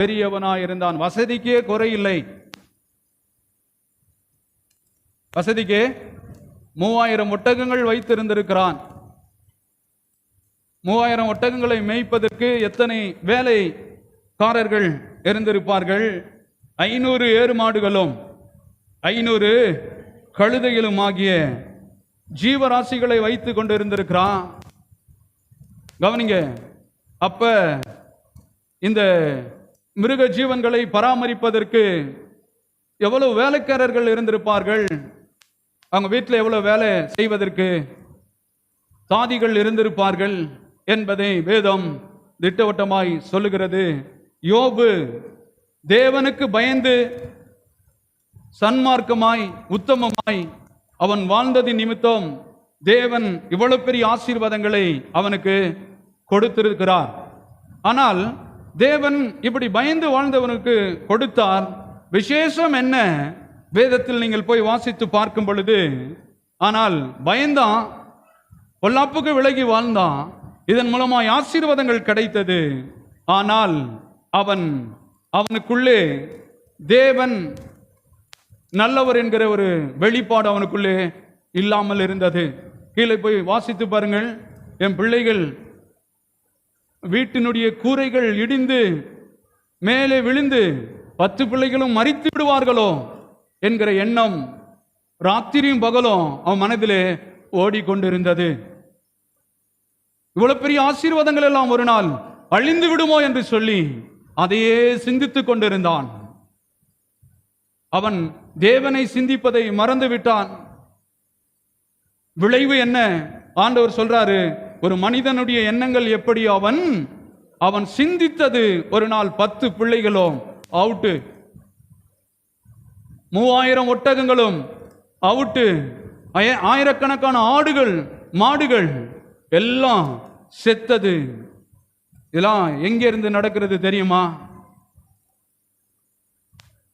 பெரியவனாயிருந்தான். வசதிக்கே குறையில்லை. வசதிக்கே 3000 ஒட்டகங்கள் வைத்திருந்திருக்கிறான். 3000 ஒட்டகங்களை மேய்ப்பதற்கு எத்தனை வேலைக்காரர்கள் இருந்திருப்பார்கள்? 500 ஏறு மாடுகளும் 500 கழுதைகளும் ஆகிய ஜீவராசிகளை வைத்து கொண்டு இருந்திருக்கிறான். கவனிங்க, அப்ப இந்த மிருக ஜீவன்களை பராமரிப்பதற்கு எவ்வளவு வேலைக்காரர்கள் இருந்திருப்பார்கள்? அவங்க வீட்டில் எவ்வளவு வேலை செய்வதற்கு தாதிகள் இருந்திருப்பார்கள் என்பதை வேதம் திட்டவட்டமாய் சொல்லுகிறது. யோபு தேவனுக்கு பயந்து சன்மார்க்கமாய் உத்தமமாய் அவன் வாழ்ந்தது நிமித்தம் தேவன் இவ்வளவு பெரிய ஆசீர்வாதங்களை அவனுக்கு கொடுத்திருக்கிறார். ஆனால் தேவன் இப்படி பயந்து வாழ்ந்தவனுக்கு கொடுத்தார். விசேஷம் என்ன? வேதத்தில் நீங்கள் போய் வாசித்து பார்க்கும் பொழுது, ஆனால் பயந்தான், பொல்லாப்புக்கு விலகி வாழ்ந்தான், இதன் மூலமாய் ஆசீர்வாதங்கள் கிடைத்தது. ஆனால் அவனுக்குள்ளே தேவன் நல்லவர் என்கிற ஒரு வெளிப்பாடு அவனுக்குள்ளே இல்லாமல் இருந்தது. கீழே போய் வாசித்து பாருங்கள். என் பிள்ளைகள் வீட்டினுடைய கூரைகள் இடிந்து மேலே விழுந்து 10 பிள்ளைகளும் மரித்து விடுவார்களோ என்கிற எண்ணம் ராத்திரியும் பகலும் அவன் மனதிலே ஓடிக்கொண்டிருந்தது. இவ்வளவு பெரிய ஆசீர்வாதங்கள் எல்லாம் ஒரு நாள் அழிந்து விடுமோ என்று சொல்லி அதையே சிந்தித்துக் கொண்டிருந்தான். அவன் தேவனை சிந்திப்பதை மறந்து விட்டான். விளைவு என்ன? ஆண்டவர் சொல்றாரு, ஒரு மனிதனுடைய எண்ணங்கள் எப்படி அவன் சிந்தித்தது. ஒரு நாள் 10 பிள்ளைகளும் அவுட்டு, 3000 ஒட்டகங்களும் அவுட்டு, ஆயிரக்கணக்கான ஆடுகள் மாடுகள் எல்லாம் செத்தது. இதெல்லாம் எங்க இருந்து நடக்கிறது தெரியுமா?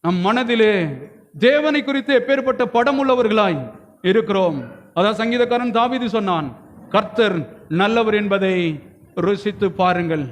நம் மனதிலே தேவனை குறித்து எப்பேற்பட்ட படம் உள்ளவர்களாய் இருக்கிறோம். அதான் சங்கீதக்காரன் தாவீது சொன்னான், கர்த்தர் நல்லவர் என்பதை ருசித்து பாருங்கள்.